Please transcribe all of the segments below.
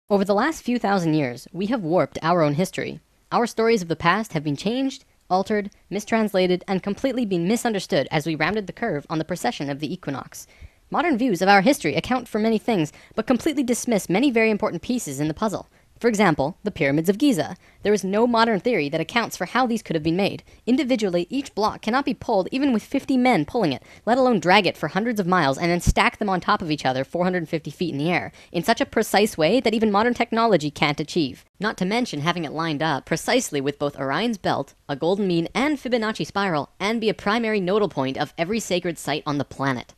Over the last few thousand years, we have warped our own history. Our stories of the past have been changed, altered, mistranslated, and completely been misunderstood as we rounded the curve on the precession of the equinox. Modern views of our history account for many things, but completely dismiss many very important pieces in the puzzle. For example, the pyramids of Giza. There is no modern theory that accounts for how these could have been made. Individually, each block cannot be pulled even with 50 men pulling it, let alone drag it for hundreds of miles and then stack them on top of each other 450 feet in the air, in such a precise way that even modern technology can't achieve. Not to mention having it lined up precisely with both Orion's belt, a golden mean, and Fibonacci spiral, and be a primary nodal point of every sacred site on the planet.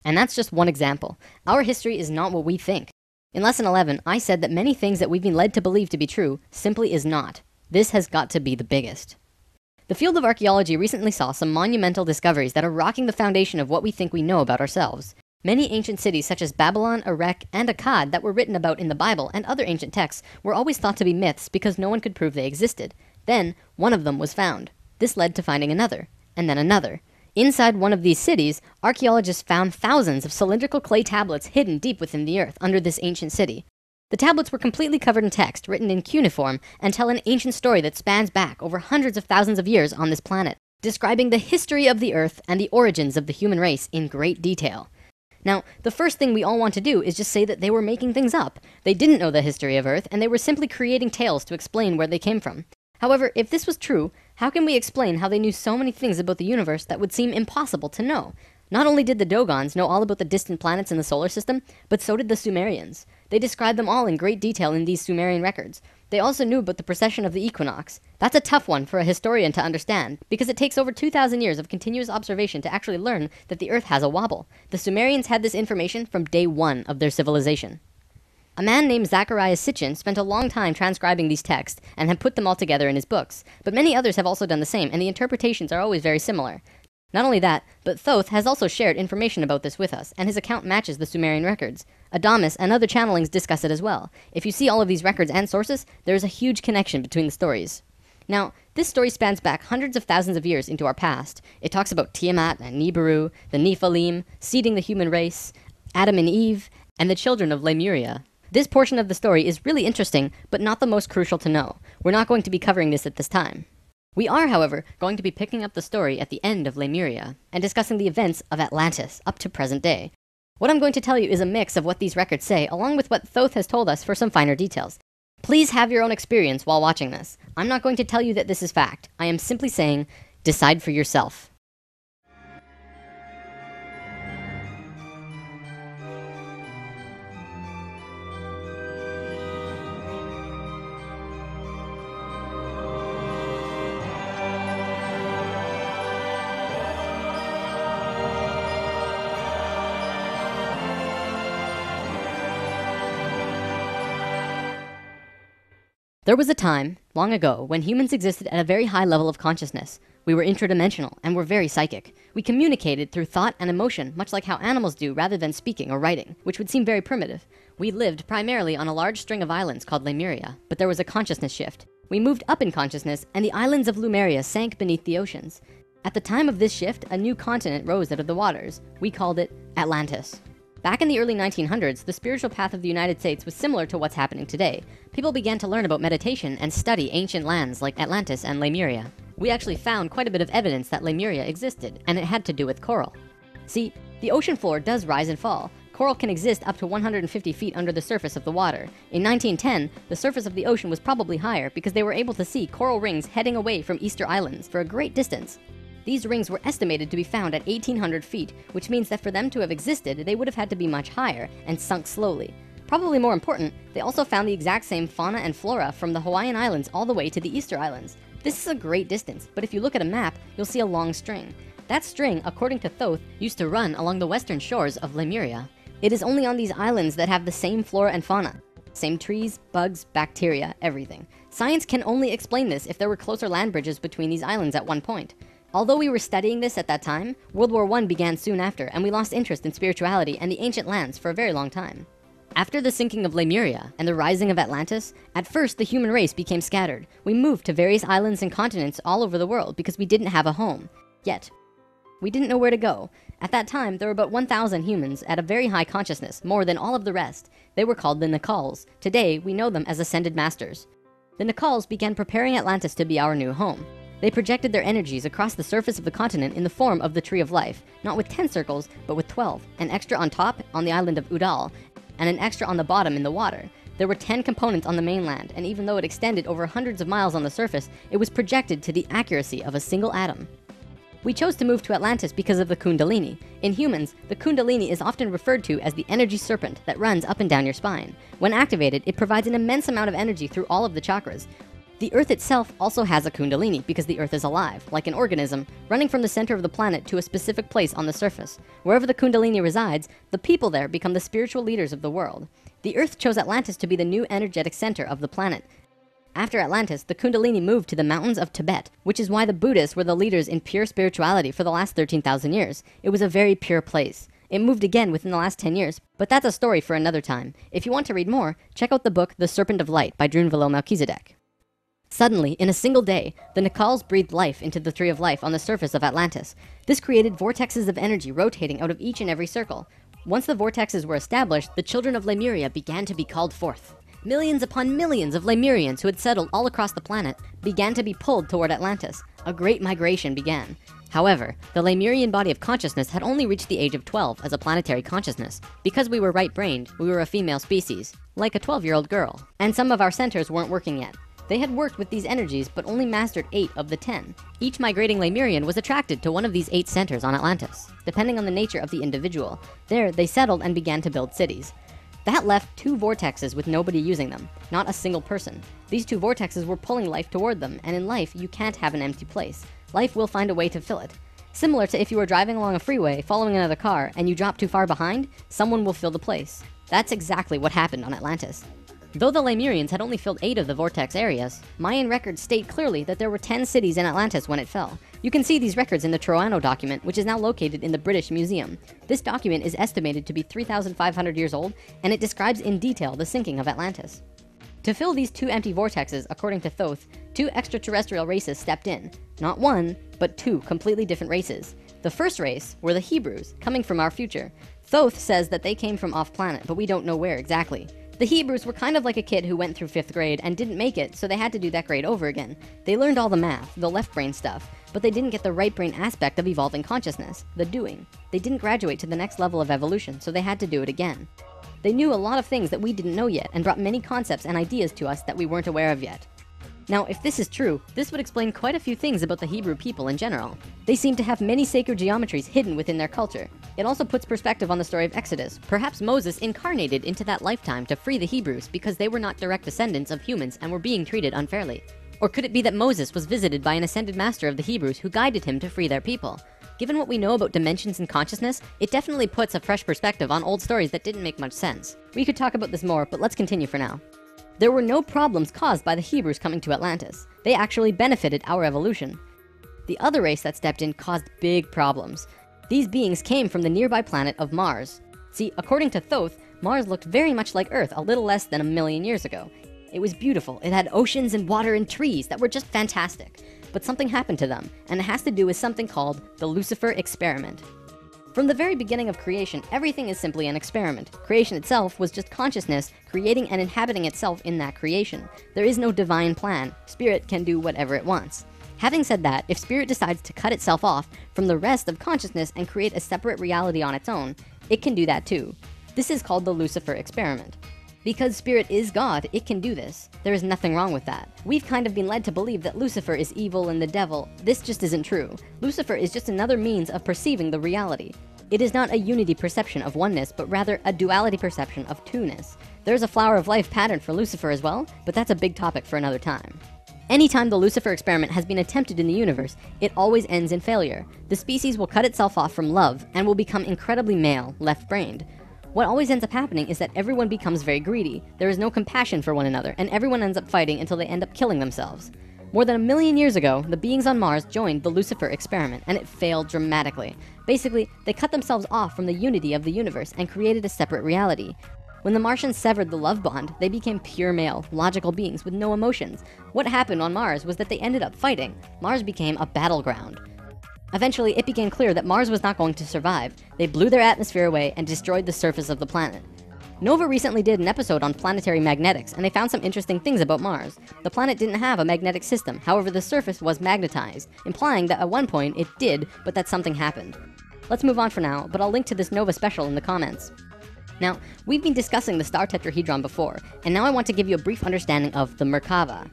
And that's just one example. Our history is not what we think. In Lesson 11, I said that many things that we've been led to believe to be true simply is not. This has got to be the biggest. The field of archaeology recently saw some monumental discoveries that are rocking the foundation of what we think we know about ourselves. Many ancient cities such as Babylon, Erech, and Akkad that were written about in the Bible and other ancient texts were always thought to be myths because no one could prove they existed. Then, one of them was found. This led to finding another, and then another. Inside one of these cities, archaeologists found thousands of cylindrical clay tablets hidden deep within the earth under this ancient city. The tablets were completely covered in text, written in cuneiform, and tell an ancient story that spans back over hundreds of thousands of years on this planet, describing the history of the earth and the origins of the human race in great detail. Now, the first thing we all want to do is just say that they were making things up. They didn't know the history of Earth, and they were simply creating tales to explain where they came from. However, if this was true, how can we explain how they knew so many things about the universe that would seem impossible to know? Not only did the Dogons know all about the distant planets in the solar system, but so did the Sumerians. They described them all in great detail in these Sumerian records. They also knew about the precession of the equinox. That's a tough one for a historian to understand, because it takes over 2,000 years of continuous observation to actually learn that the Earth has a wobble. The Sumerians had this information from day one of their civilization. A man named Zacharias Sitchin spent a long time transcribing these texts and had put them all together in his books, but many others have also done the same, and the interpretations are always very similar. Not only that, but Thoth has also shared information about this with us, and his account matches the Sumerian records. Adamus and other channelings discuss it as well. If you see all of these records and sources, there is a huge connection between the stories. Now, this story spans back hundreds of thousands of years into our past. It talks about Tiamat and Nibiru, the Nephilim, seeding the human race, Adam and Eve, and the children of Lemuria. This portion of the story is really interesting, but not the most crucial to know. We're not going to be covering this at this time. We are, however, going to be picking up the story at the end of Lemuria, and discussing the events of Atlantis up to present day. What I'm going to tell you is a mix of what these records say, along with what Thoth has told us for some finer details. Please have your own experience while watching this. I'm not going to tell you that this is fact. I am simply saying, decide for yourself. There was a time, long ago, when humans existed at a very high level of consciousness. We were interdimensional and were very psychic. We communicated through thought and emotion, much like how animals do rather than speaking or writing, which would seem very primitive. We lived primarily on a large string of islands called Lemuria, but there was a consciousness shift. We moved up in consciousness, and the islands of Lemuria sank beneath the oceans. At the time of this shift, a new continent rose out of the waters. We called it Atlantis. Back in the early 1900s, the spiritual path of the United States was similar to what's happening today. People began to learn about meditation and study ancient lands like Atlantis and Lemuria. We actually found quite a bit of evidence that Lemuria existed, and it had to do with coral. See, the ocean floor does rise and fall. Coral can exist up to 150 feet under the surface of the water. In 1910, the surface of the ocean was probably higher because they were able to see coral rings heading away from Easter Islands for a great distance. These rings were estimated to be found at 1,800 feet, which means that for them to have existed, they would have had to be much higher and sunk slowly. Probably more important, they also found the exact same fauna and flora from the Hawaiian Islands all the way to the Easter Islands. This is a great distance, but if you look at a map, you'll see a long string. That string, according to Thoth, used to run along the western shores of Lemuria. It is only on these islands that have the same flora and fauna. Same trees, bugs, bacteria, everything. Science can only explain this if there were closer land bridges between these islands at one point. Although we were studying this at that time, World War I began soon after, and we lost interest in spirituality and the ancient lands for a very long time. After the sinking of Lemuria and the rising of Atlantis, at first the human race became scattered. We moved to various islands and continents all over the world because we didn't have a home. Yet, We didn't know where to go. At that time, there were about 1,000 humans at a very high consciousness, more than all of the rest. They were called the Nakals. Today, we know them as Ascended Masters. The Nakals began preparing Atlantis to be our new home. They projected their energies across the surface of the continent in the form of the Tree of Life, not with 10 circles, but with 12, an extra on top on the island of Udal, and an extra on the bottom in the water. There were 10 components on the mainland, and even though it extended over hundreds of miles on the surface, it was projected to the accuracy of a single atom. We chose to move to Atlantis because of the Kundalini. In humans, the Kundalini is often referred to as the energy serpent that runs up and down your spine. When activated, it provides an immense amount of energy through all of the chakras. The Earth itself also has a Kundalini because the Earth is alive, like an organism, running from the center of the planet to a specific place on the surface. Wherever the Kundalini resides, the people there become the spiritual leaders of the world. The Earth chose Atlantis to be the new energetic center of the planet. After Atlantis, the Kundalini moved to the mountains of Tibet, which is why the Buddhists were the leaders in pure spirituality for the last 13,000 years. It was a very pure place. It moved again within the last 10 years, but that's a story for another time. If you want to read more, check out the book The Serpent of Light by Drunvalo Melchizedek. Suddenly, in a single day, the Nakals breathed life into the Tree of Life on the surface of Atlantis. This created vortexes of energy rotating out of each and every circle. Once the vortexes were established, the children of Lemuria began to be called forth. Millions upon millions of Lemurians who had settled all across the planet began to be pulled toward Atlantis. A great migration began. However, the Lemurian body of consciousness had only reached the age of 12 as a planetary consciousness. Because we were right-brained, we were a female species, like a 12-year-old girl. And some of our centers weren't working yet. They had worked with these energies, but only mastered 8 of the 10. Each migrating Lemurian was attracted to one of these 8 centers on Atlantis, depending on the nature of the individual. There, they settled and began to build cities. That left 2 vortexes with nobody using them, not a single person. These 2 vortexes were pulling life toward them, and in life, you can't have an empty place. Life will find a way to fill it. Similar to if you were driving along a freeway, following another car, and you drop too far behind, someone will fill the place. That's exactly what happened on Atlantis. Though the Lemurians had only filled 8 of the vortex areas, Mayan records state clearly that there were 10 cities in Atlantis when it fell. You can see these records in the Troano document, which is now located in the British Museum. This document is estimated to be 3,500 years old, and it describes in detail the sinking of Atlantis. To fill these 2 empty vortexes, according to Thoth, 2 extraterrestrial races stepped in. Not 1, but 2 completely different races. The first race were the Hebrews, coming from our future. Thoth says that they came from off-planet, but we don't know where exactly. The Hebrews were kind of like a kid who went through 5th grade and didn't make it, so they had to do that grade over again. They learned all the math, the left brain stuff, but they didn't get the right brain aspect of evolving consciousness, the doing. They didn't graduate to the next level of evolution, so they had to do it again. They knew a lot of things that we didn't know yet and brought many concepts and ideas to us that we weren't aware of yet. Now, if this is true, this would explain quite a few things about the Hebrew people in general. They seem to have many sacred geometries hidden within their culture. It also puts perspective on the story of Exodus. Perhaps Moses incarnated into that lifetime to free the Hebrews because they were not direct descendants of humans and were being treated unfairly. Or could it be that Moses was visited by an ascended master of the Hebrews who guided him to free their people? Given what we know about dimensions and consciousness, it definitely puts a fresh perspective on old stories that didn't make much sense. We could talk about this more, but let's continue for now. There were no problems caused by the Hebrews coming to Atlantis. They actually benefited our evolution. The other race that stepped in caused big problems. These beings came from the nearby planet of Mars. See, according to Thoth, Mars looked very much like Earth a little less than 1,000,000 years ago. It was beautiful. It had oceans and water and trees that were just fantastic. But something happened to them, and it has to do with something called the Lucifer experiment. From the very beginning of creation, everything is simply an experiment. Creation itself was just consciousness creating and inhabiting itself in that creation. There is no divine plan. Spirit can do whatever it wants. Having said that, if Spirit decides to cut itself off from the rest of consciousness and create a separate reality on its own, it can do that too. This is called the Lucifer experiment. Because Spirit is God, it can do this. There is nothing wrong with that. We've kind of been led to believe that Lucifer is evil and the devil. This just isn't true. Lucifer is just another means of perceiving the reality. It is not a unity perception of oneness, but rather a duality perception of two-ness. There's a flower of life pattern for Lucifer as well, but that's a big topic for another time. Anytime the Lucifer experiment has been attempted in the universe, it always ends in failure. The species will cut itself off from love and will become incredibly male, left-brained. What always ends up happening is that everyone becomes very greedy. There is no compassion for one another, and everyone ends up fighting until they end up killing themselves. More than 1,000,000 years ago, the beings on Mars joined the Lucifer experiment, and it failed dramatically. Basically, they cut themselves off from the unity of the universe and created a separate reality. When the Martians severed the love bond, they became pure male, logical beings with no emotions. What happened on Mars was that they ended up fighting. Mars became a battleground. Eventually, it became clear that Mars was not going to survive. They blew their atmosphere away and destroyed the surface of the planet. Nova recently did an episode on planetary magnetics, and they found some interesting things about Mars. The planet didn't have a magnetic system, however the surface was magnetized, implying that at one point it did, but that something happened. Let's move on for now, but I'll link to this Nova special in the comments. Now, we've been discussing the star tetrahedron before, and now I want to give you a brief understanding of the Merkaba.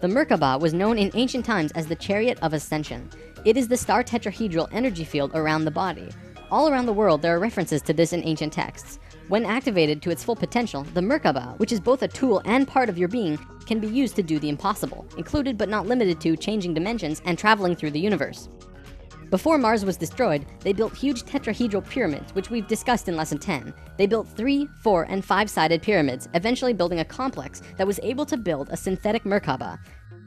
The Merkaba was known in ancient times as the Chariot of Ascension. It is the star tetrahedral energy field around the body. All around the world, there are references to this in ancient texts. When activated to its full potential, the Merkaba, which is both a tool and part of your being, can be used to do the impossible, included but not limited to changing dimensions and traveling through the universe. Before Mars was destroyed, they built huge tetrahedral pyramids, which we've discussed in Lesson 10. They built 3, 4, and 5-sided pyramids, eventually building a complex that was able to build a synthetic Merkaba.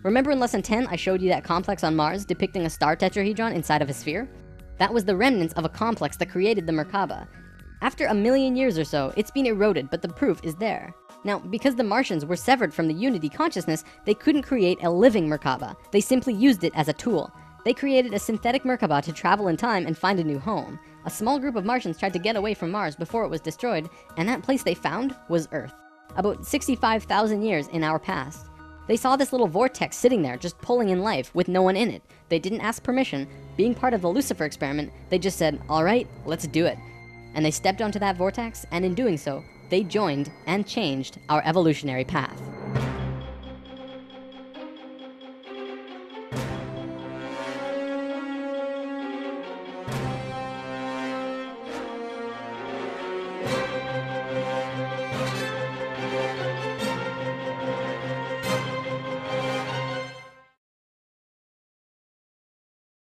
Remember in Lesson 10, I showed you that complex on Mars depicting a star tetrahedron inside of a sphere? That was the remnants of a complex that created the Merkaba. After 1 million years or so, it's been eroded, but the proof is there. Now, because the Martians were severed from the Unity consciousness, they couldn't create a living Merkaba. They simply used it as a tool. They created a synthetic Merkaba to travel in time and find a new home. A small group of Martians tried to get away from Mars before it was destroyed, and that place they found was Earth. About 65,000 years in our past. They saw this little vortex sitting there, just pulling in life, with no one in it. They didn't ask permission. Being part of the Lucifer experiment, they just said, all right, let's do it. And they stepped onto that vortex, and in doing so, they joined and changed our evolutionary path.